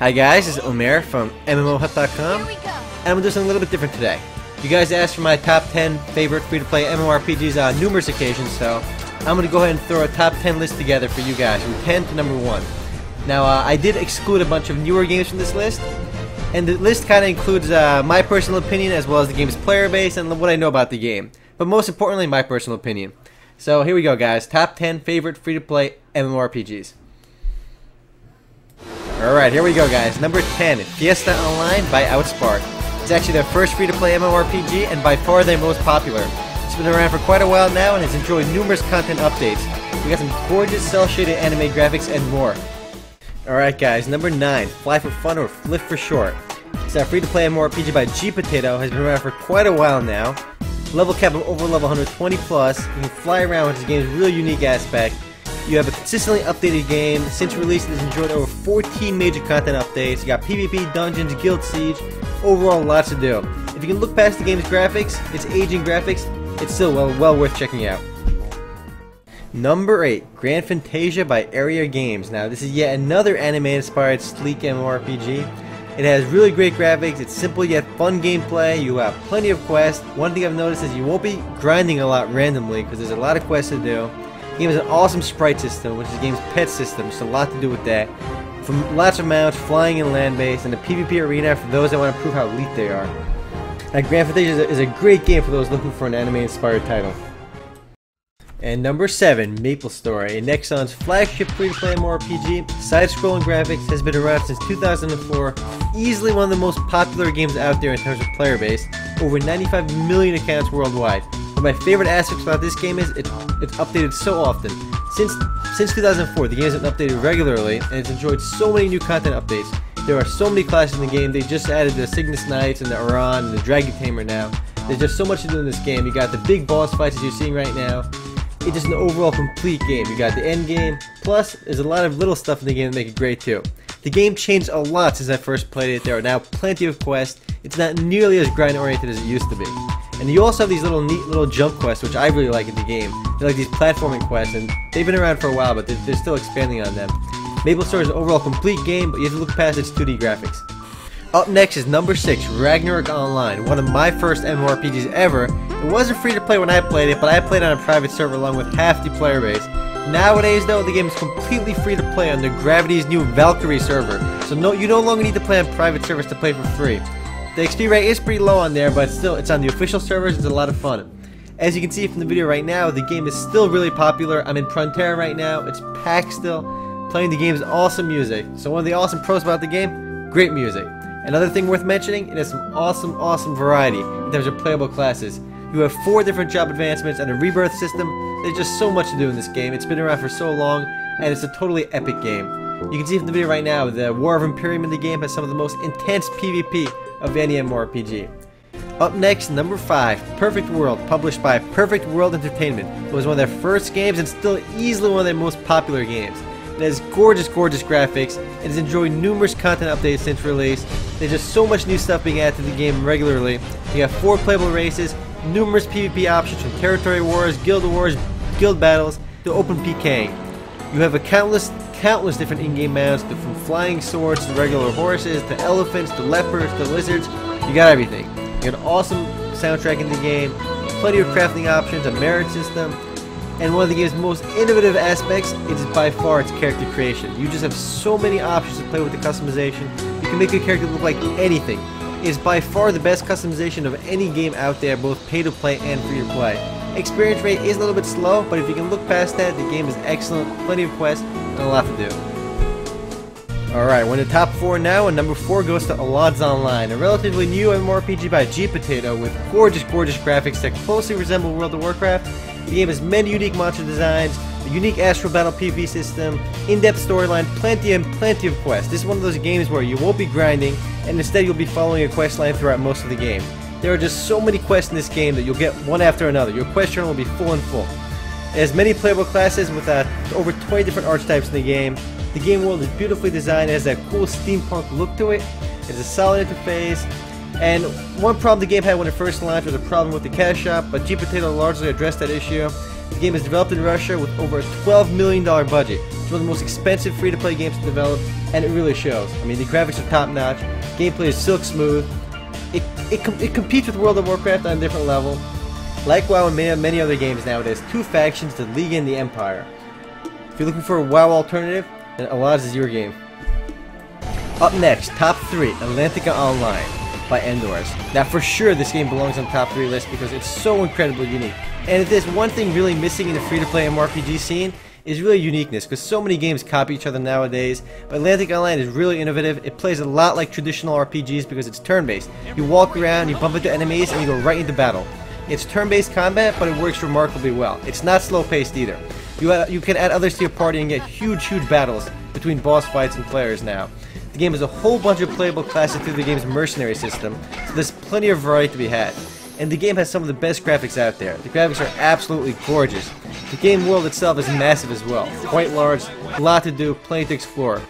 Hi guys, this is Omer from MMOhut.com, and I'm going to do something a little bit different today. You guys asked for my top 10 favorite free-to-play MMORPGs on numerous occasions, so I'm going to go ahead and throw a top 10 list together for you guys, from 10 to number 1. Now, I did exclude a bunch of newer games from this list, and the list kind of includes my personal opinion as well as the game's player base and what I know about the game. But most importantly, my personal opinion. So here we go guys, top 10 favorite free-to-play MMORPGs. Alright, here we go guys. Number 10, Fiesta Online by Outspark. It's actually their first free-to-play MMORPG and by far their most popular. It's been around for quite a while now and has enjoyed numerous content updates. We got some gorgeous cel-shaded anime graphics and more. Alright guys, number 9, Fly for Fun or Flip for short. It's a free-to-play MMORPG by G-Potato, has been around for quite a while now. Level cap of over level 120 plus, you can fly around, which is the game's really unique aspect. You have a consistently updated game. Since release, it has enjoyed over 14 major content updates. You got PvP, dungeons, guild siege, overall lots to do. If you can look past the game's graphics, its aging graphics, it's still well worth checking out. Number 8, Grand Fantasia by Area Games. Now this is yet another anime-inspired sleek MMORPG. It has really great graphics, it's simple yet fun gameplay, you have plenty of quests. One thing I've noticed is you won't be grinding a lot randomly because there's a lot of quests to do. The game has an awesome sprite system, which is the game's pet system, just a lot to do with that. From lots of mounts, flying and land-based, and a PvP arena for those that want to prove how elite they are. Now Grand Fantasia is a great game for those looking for an anime-inspired title. And number 7, MapleStory, Nexon's flagship free-to-play MMORPG. Side-scrolling graphics, has been around since 2004. Easily one of the most popular games out there in terms of player base. Over 95 million accounts worldwide. One of my favorite aspects about this game is it's updated so often. Since 2004, the game has been updated regularly, and it's enjoyed so many new content updates. There are so many classes in the game. They just added the Cygnus Knights and the Uran and the Dragon Tamer now. There's just so much to do in this game. You got the big boss fights as you're seeing right now. It's just an overall complete game. You got the end game, plus there's a lot of little stuff in the game that make it great too. The game changed a lot since I first played it. There are now plenty of quests. It's not nearly as grind oriented as it used to be. And you also have these neat little jump quests, which I really like in the game. They're like these platforming quests, and they've been around for a while, but they're still expanding on them. MapleStory is an overall complete game, but you have to look past its 2D graphics. Up next is number 6, Ragnarok Online, one of my first MMORPGs ever. It wasn't free to play when I played it, but I played on a private server along with half the player base. Nowadays though, the game is completely free to play on the Gravity's new Valkyrie server, so you no longer need to play on private servers to play for free. The XP rate is pretty low on there, but still, it's on the official servers, it's a lot of fun. As you can see from the video right now, the game is still really popular. I'm in Frontera right now, it's packed still, playing the game's awesome music. So one of the awesome pros about the game, great music. Another thing worth mentioning, it has some awesome variety in terms of playable classes. You have 4 different job advancements and a rebirth system. There's just so much to do in this game. It's been around for so long, and it's a totally epic game. You can see from the video right now, the War of Imperium in the game has some of the most intense PvP of any MMORPG. Up next, number 5, Perfect World, published by Perfect World Entertainment. It was one of their first games and still easily one of their most popular games. It has gorgeous graphics. It has enjoyed numerous content updates since release. There's just so much new stuff being added to the game regularly. You have 4 playable races, numerous PvP options from territory wars, guild battles, to open PKing. You have a countless different in-game mounts, from flying swords to regular horses, to elephants, to leopards, to lizards. You got everything. You got an awesome soundtrack in the game, plenty of crafting options, a merit system. And one of the game's most innovative aspects is by far its character creation. You just have so many options to play with the customization. You can make your character look like anything. It is by far the best customization of any game out there, both pay to play and free to play. Experience rate is a little bit slow, but if you can look past that, the game is excellent, plenty of quests, and a lot to do. Alright, we're in the top 4 now, and number 4 goes to Allods Online, a relatively new MMORPG by G-Potato with gorgeous graphics that closely resemble World of Warcraft. The game has many unique monster designs, a unique Astral Battle PvP system, in-depth storyline, plenty of quests. This is one of those games where you won't be grinding, and instead you'll be following a quest line throughout most of the game. There are just so many quests in this game that you'll get one after another. Your quest journal will be full and full. It has many playable classes with over 20 different archetypes in the game. The game world is beautifully designed, it has that cool steampunk look to it. It has a solid interface. And one problem the game had when it first launched was a problem with the cash shop, but G-Potato largely addressed that issue. The game is developed in Russia with over a $12 million budget. It's one of the most expensive free-to-play games to develop, and it really shows. I mean, the graphics are top-notch, gameplay is silk smooth. It competes with World of Warcraft on a different level. Like WoW and many other games nowadays, two factions, the League and the Empire. If you're looking for a WoW alternative, then Alaz is your game. Up next, top 3, Atlantica Online by Endors. Now for sure this game belongs on the top 3 list because it's so incredibly unique. And if there's one thing really missing in the free-to-play MMORPG scene, is really uniqueness, because so many games copy each other nowadays. But Atlantica Online is really innovative. It plays a lot like traditional RPGs because it's turn-based. You walk around, you bump into enemies, and you go right into battle. It's turn-based combat, but it works remarkably well. It's not slow-paced either. You can add others to your party and get huge battles between boss fights and players now. The game has a whole bunch of playable classes through the game's mercenary system, so there's plenty of variety to be had. And the game has some of the best graphics out there. The graphics are absolutely gorgeous. The game world itself is massive as well. Quite large, a lot to do, plenty to explore.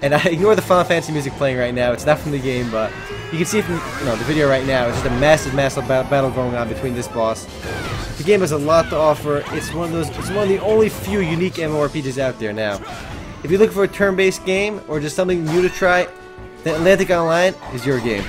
And I ignore the Final Fantasy music playing right now. It's not from the game, but you can see from the video right now. It's just a massive battle going on between this boss. The game has a lot to offer. It's one of the only few unique MMORPGs out there now. If you're looking for a turn-based game or just something new to try, then Atlantica Online is your game.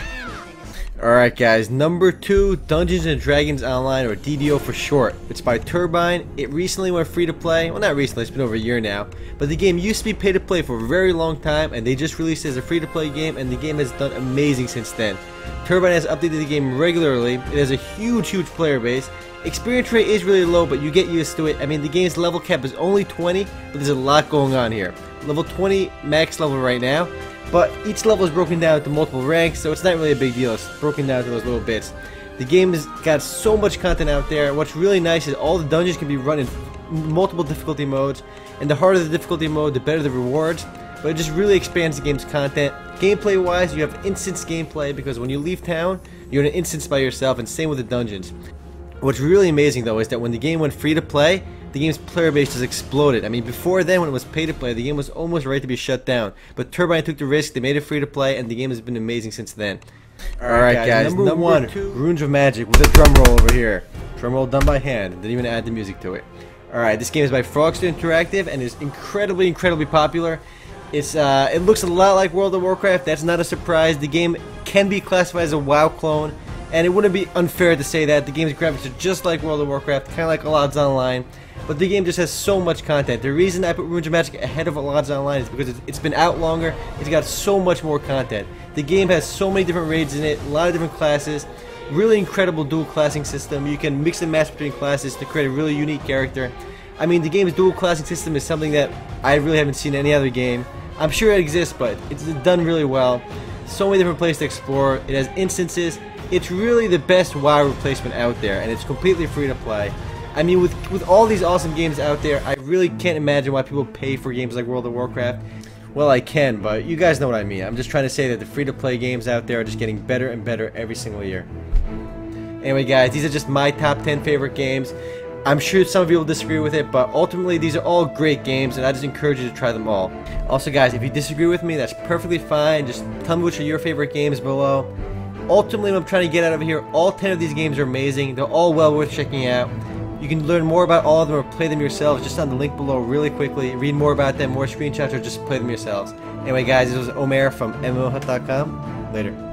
Alright guys, number 2, Dungeons & Dragons Online, or DDO for short. It's by Turbine. It recently went free to play. Well, not recently, it's been over a year now. But the game used to be pay to play for a very long time, and they just released it as a free to play game, and the game has done amazing since then. Turbine has updated the game regularly. It has a huge player base. Experience rate is really low, but you get used to it. I mean, the game's level cap is only 20, but there's a lot going on here. Level 20 max level right now. But each level is broken down into multiple ranks, so it's not really a big deal. It's broken down to those little bits. The game has got so much content out there. What's really nice is all the dungeons can be run in multiple difficulty modes, and the harder the difficulty mode, the better the rewards. But it just really expands the game's content. Gameplay wise, you have instance gameplay because when you leave town, you're in an instance by yourself, and same with the dungeons. What's really amazing though is that when the game went free to play, the game's player base just exploded. I mean, before then, when it was pay to play, the game was almost ready to be shut down. But Turbine took the risk, they made it free to play, and the game has been amazing since then. Alright guys, number 1, Runes of Magic with a drum roll over here. Drum roll done by hand, didn't even add the music to it. Alright, this game is by Frogster Interactive and is incredibly popular. It looks a lot like World of Warcraft, that's not a surprise. The game can be classified as a WoW clone, and it wouldn't be unfair to say that. The game's graphics are just like World of Warcraft, kind of like Alaz Online, but the game just has so much content. The reason I put Runes of Magic ahead of Alaz Online is because it's been out longer, it's got so much more content. The game has so many different raids in it, a lot of different classes, really incredible dual classing system. You can mix and match between classes to create a really unique character. I mean, the game's dual classing system is something that I really haven't seen in any other game. I'm sure it exists, but it's done really well. So many different places to explore. It has instances. It's really the best WoW replacement out there, and it's completely free to play. I mean, with all these awesome games out there, I really can't imagine why people pay for games like World of Warcraft. Well, I can, but you guys know what I mean. I'm just trying to say that the free-to-play games out there are just getting better and better every single year. Anyway, guys, these are just my top 10 favorite games. I'm sure some of you will disagree with it, but ultimately these are all great games, and I just encourage you to try them all. Also, guys, if you disagree with me, that's perfectly fine. Just tell me which are your favorite games below. Ultimately, what I'm trying to get out of here, all 10 of these games are amazing. They're all well worth checking out. You can learn more about all of them or play them yourselves just on the link below really quickly. Read more about them, more screenshots, or just play them yourselves. Anyway, guys, this was Omer from Mmorpg.com. Later.